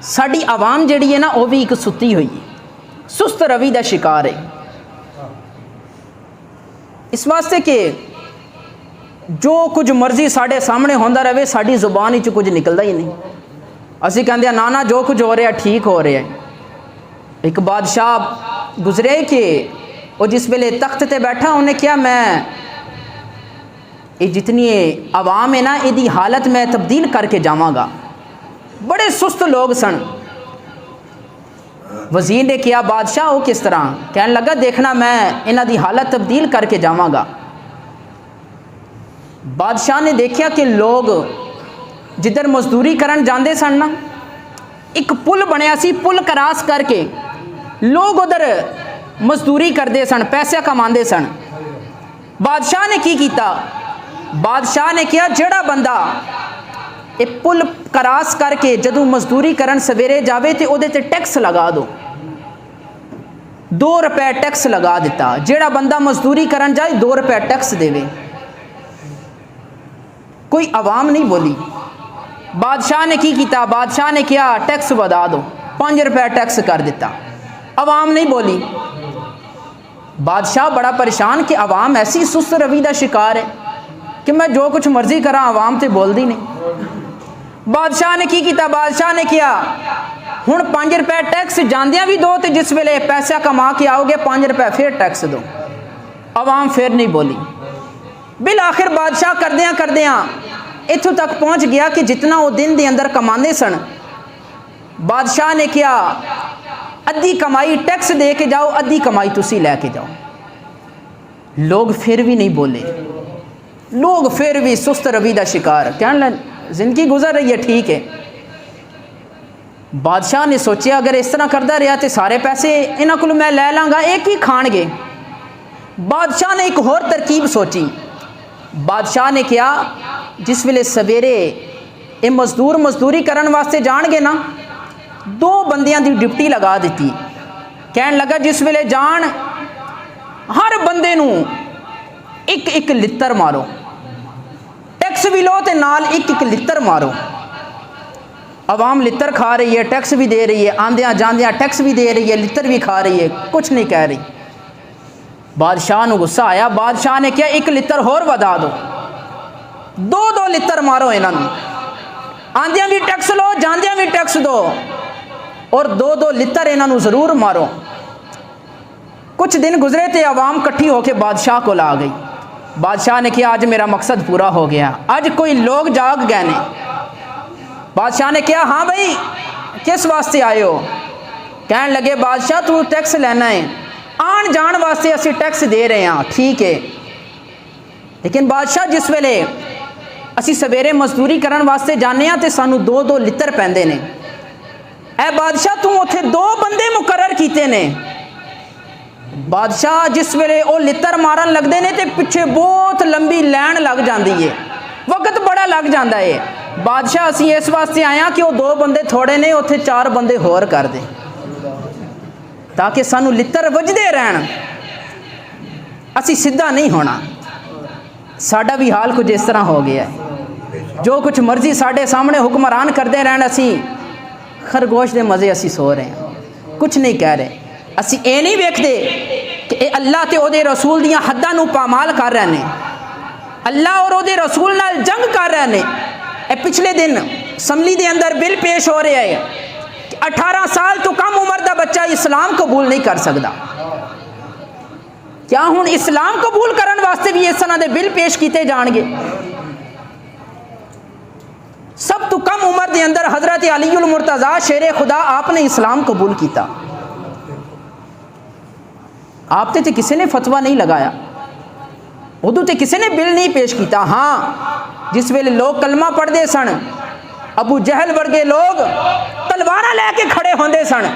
ਸਾਡੀ ਆਵਾਮ ਜਿਹੜੀ ਹੈ ਨਾ ਉਹ ਵੀ ਇੱਕ ਸੁੱਤੀ ਹੋਈ ਹੈ, ਸੁਸਤ ਰਵੀ ਦਾ ਸ਼ਿਕਾਰ ਹੈ। ਇਸ ਵਾਸਤੇ ਕਿ ਜੋ ਕੁਝ ਮਰਜ਼ੀ ਸਾਡੇ ਸਾਹਮਣੇ ਹੁੰਦਾ ਰਹੇ, ਸਾਡੀ ਜ਼ੁਬਾਨ ਵਿੱਚ ਕੁਝ ਨਿਕਲਦਾ ਹੀ ਨਹੀਂ। ਅਸੀਂ ਕਹਿੰਦੇ ਆ ਨਾ ਜੋ ਕੁਝ ਹੋ ਰਿਹਾ ਠੀਕ ਹੋ ਰਿਹਾ ਹੈ। ਇੱਕ ਬਾਦਸ਼ਾਹ ਗੁਜ਼ਰੇ ਕਿ ਉਹ ਜਿਸ ਵੇਲੇ ਤਖਤ ਤੇ ਬੈਠਾ ਉਹਨੇ ਕਿਹਾ ਮੈਂ ਇਹ ਜਿਤਨੀ ਆਵਾਮ ਹੈ ਨਾ ਇਹਦੀ ਹਾਲਤ ਮੈਂ ਤਬਦੀਲ ਕਰਕੇ ਜਾਵਾਂਗਾ। ਬੜੇ ਸੁਸਤ ਲੋਗ ਸਨ। ਵਜ਼ੀਰ ਨੇ ਕਿਹਾ ਬਾਦਸ਼ਾਹ ਉਹ ਕਿਸ ਤਰ੍ਹਾਂ? ਕਹਿਣ ਲੱਗਾ ਦੇਖਣਾ ਮੈਂ ਇਹਨਾਂ ਦੀ ਹਾਲਤ ਤਬਦੀਲ ਕਰਕੇ ਜਾਵਾਂਗਾ। ਬਾਦਸ਼ਾਹ ਨੇ ਦੇਖਿਆ ਕਿ ਲੋਗ ਜਿੱਧਰ ਮਜ਼ਦੂਰੀ ਕਰਨ ਜਾਂਦੇ ਸਨ ਨਾ, ਇੱਕ ਪੁਲ ਬਣਿਆ ਸੀ, ਪੁਲ ਕਰਾਸ ਕਰਕੇ ਲੋਗ ਉਧਰ ਮਜ਼ਦੂਰੀ ਕਰਦੇ ਸਨ, ਪੈਸੇ ਕਮਾਉਂਦੇ ਸਨ। ਬਾਦਸ਼ਾਹ ਨੇ ਕੀ ਕੀਤਾ? ਬਾਦਸ਼ਾਹ ਨੇ ਕਿਹਾ ਜਿਹੜਾ ਬੰਦਾ ਇਹ ਪੁਲ ਕਰਾਸ ਕਰਕੇ ਜਦੋਂ ਮਜ਼ਦੂਰੀ ਕਰਨ ਸਵੇਰੇ ਜਾਵੇ ਤੇ ਉਹਦੇ ਤੇ ਟੈਕਸ ਲਗਾ ਦਿਓ। 2 ਰੁਪਏ ਟੈਕਸ ਲਗਾ ਦਿੱਤਾ। ਜਿਹੜਾ ਬੰਦਾ ਮਜ਼ਦੂਰੀ ਕਰਨ ਜਾਏ 2 ਰੁਪਏ ਟੈਕਸ ਦੇਵੇ। ਕੋਈ ਆਵਾਮ ਨਹੀਂ ਬੋਲੀ। ਬਾਦਸ਼ਾਹ ਨੇ ਕੀ ਕੀਤਾ? ਬਾਦਸ਼ਾਹ ਨੇ ਕਿਹਾ ਟੈਕਸ ਵਧਾ ਦਿਓ, 5 ਰੁਪਏ ਟੈਕਸ ਕਰ ਦਿੱਤਾ। ਆਵਾਮ ਨਹੀਂ بولی۔ بادشاہ بڑا پریشان کہ عوام ایسی سست روی دا شکار ہے کہ میں جو کچھ مرضی کرا عوام تے بول دی نہیں۔ بادشاہ نے کی کیتا؟ بادشاہ نے کیا ہن 5 روپے ٹیکس جاندیاں بھی دو تے جس ویلے پیسہ کما کے آؤ گے 5 روپے پھر ٹیکس دو۔ عوام پھر نہیں بولی۔ بالآخر بادشاہ کردیاں اتھوں تک پہنچ گیا کہ جتنا وہ دن دے اندر کماندے سن، بادشاہ نے کیا ادھی کمائی ٹیکس دے کے جاؤ، ادھی کمائی تسی لے کے جاؤ۔ لوگ پھر بھی نہیں بولے، لوگ پھر بھی سست روی دا شکار، کہنے لیں زندگی گزر رہی ہے ٹھیک ہے۔ بادشاہ نے سوچیا اگر اس طرح کردا رہا تو سارے پیسے انہاں کولوں میں لے لاں گا، ایک ہی کھان گے۔ بادشاہ نے ایک اور ترکیب سوچی۔ بادشاہ نے کیا جس ویلے سویرے یہ مزدور مزدوری کرن واسطے جان گے نا، 2 بندیاں دی ڈپٹی لگا دیتی۔ کہن لگا جس ویلے جان ہر بندے نو ایک لتر مارو، ٹیکس بھی لو تے نال ایک لتر مارو۔ عوام لتر کھا رہی ہے، ٹیکس بھی دے رہی ہے، آندیاں جاندیاں ٹیکس بھی دے رہی ہے، لتر بھی کھا رہی ہے، کچھ نہیں کہہ رہی۔ بادشاہ نو غصہ آیا، بادشاہ نے کیا 1 لتر اور ودا دو، 2 لتر مارو انہاں نو، آندیاں بھی ٹیکس لو جاندیاں بھی ٹیکس دو، اور 2 لتر انہاں نو ضرور مارو۔ کچھ دن گزرے تھے، عوام کٹھی ہو کے بادشاہ کو لا گئی۔ بادشاہ نے کیا آج میرا مقصد پورا ہو گیا، آج کوئی لوگ جاگ گئے نے۔ بادشاہ نے کیا ہاں بھائی کس واسطے آئے ہو؟ کہنے لگے بادشاہ تو ٹیکس لینا ہے، آن جان واسطے اسی ٹیکس دے رہے ہیں ٹھیک ہے، لیکن بادشاہ جس ویلے اسی سویرے مزدوری کرن واسطے جانے ہیں تے سانو 2 لتر پیندے نے۔ اے بادشاہ تو اتھے 2 بندے مقرر کیتے نے۔ بادشاہ جس ویلے او لتر مارن لگ دے نے تے پیچھے بہت لمبی لین لگ جاندی ہے، وقت بڑا لگ جاندا ہے۔ بادشاہ اسی اس واسطے آیا کہ وہ 2 بندے تھوڑے نے، اتھے 4 بندے ہور کر دے تاکہ سانو لتر وجدے رہن، اسی سدھا نہیں ہونا۔ ساڈا بھی حال کچھ اس طرح ہو گیا ہے، جو کچھ مرضی ساڈے سامنے حکمران کردے رہن، اسی خرگوش دے مزے اسی سو رہے ہیں، کچھ نہیں کہہ رہے۔ اسی اے نہیں ویکھدے کہ اے اللہ تے او دے رسول دیاں حداں نو پامال کر رہے ہیں، اللہ اور او دے رسول نال جنگ کر رہے ہیں۔ اے پچھلے دن اسمبلی دے اندر بل پیش ہو رہا ہے کہ 18 سال تو کم عمر دا بچہ اسلام قبول نہیں کر سکتا۔ کیا ہن اسلام قبول کرن واسطے بھی اس طرح دے بل پیش کیتے جان گے؟ سب تو کم عمر دے اندر حضرت علی المرتضیٰ شیر خدا آپ نے اسلام قبول کیتا، آپ تے کسی نے فتویٰ نہیں لگایا، ادو تے کسی نے بل نہیں پیش کیتا۔ ہاں جس ویلے لوگ کلمہ پڑھ دے سن، ابو جہل ورگے لوگ تلواراں لے کے کھڑے ہوندے سن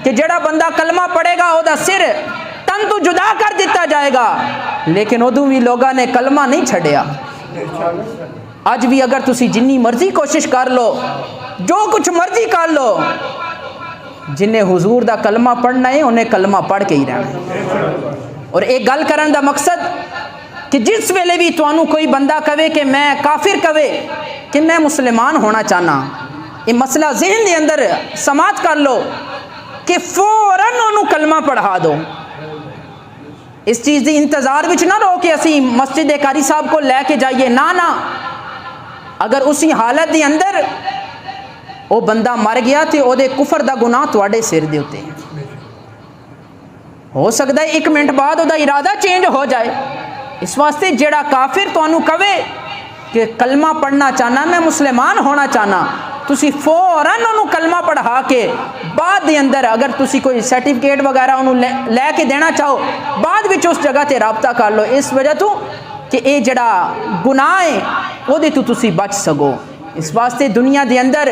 کہ جڑا بندہ کلمہ پڑھے گا او دا سر تن تو جدا کر دیتا جائے گا، لیکن ادو بھی لوگاں نے کلمہ نہیں چھڑیا۔ اج بھی اگر تسی جنی مرضی کوشش کر لو، جو کچھ مرضی کر لو، جنہیں حضور دا کلمہ پڑھنا ہے انہیں کلمہ پڑھ کے ہی رہنا۔ اور ایک گل کرن دا مقصد کہ جس ویلے بھی توانو کوئی بندہ کہے کہ میں کافر کہے کہ میں مسلمان ہونا چاہنا، یہ مسئلہ ذہن دے اندر سماعت کر لو کہ فوراً انہوں کلمہ پڑھا دو. اس چیز دی انتظار وچ نہ رہو کہ اسی مسجد قاری صاحب کو لے کے جائیے. نہ اگر اسی حالت دے اندر وہ بندہ مر گیا تے او دے کفر دا گناہ تواڈے سر دے اوتے ہو سکتا ہے 1 منٹ بعد او دا ارادہ چینج ہو جائے. اس واسطے جڑا کافر تانوں کہے کہ کلمہ پڑھنا چاہنا میں مسلمان ہونا چاہنا تسی فوراً انہوں کلمہ پڑھا کے بعد دے اندر اگر تسی کوئی سرٹیفکیٹ وغیرہ انہوں لے کے دینا چاہو بعد وچ اس جگہ تے رابطہ کر لو اس وجہ تو کہ اے جڑا گناہ ہے وہ دے تو تسی بچ سکو. اس واسطے دنیا دے اندر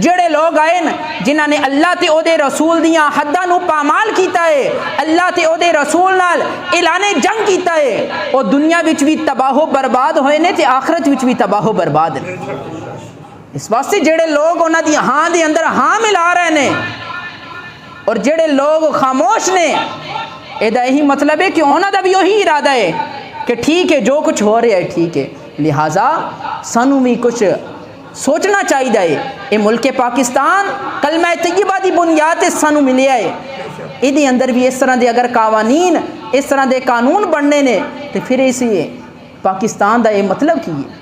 جڑے لوگ آئے جنہاں نے اللہ تے او دے رسول دیاں حداں نو پامال کیتا ہے اللہ تے او دے رسول نال اعلان جنگ کیتا ہے او دنیا وچ بھی تباہ و برباد ہوئے نے تے آخرت وچ بھی تباہ و برباد نے. اس واسطے جڑے لوگ انہاں دی ہاں دے اندر ہاں ملا رہے نے اور جڑے لوگ خاموش نے اے دا یہی مطلب ہے کہ انہاں دا بھی وہی ارادہ ہے کہ ٹھیک ہے جو کچھ ہو رہا ہے ٹھیک ہے. لہٰذا سانوں بھی کچھ سوچنا چاہیے. یہ ملک پاکستان کلمہ طیبہ دی بنیاد سانوں ملیا ہے. یہ اندر بھی اس طرح دے اگر قوانین اس طرح دے قانون بننے نے تو پھر اسی پاکستان دا یہ مطلب کی ہے.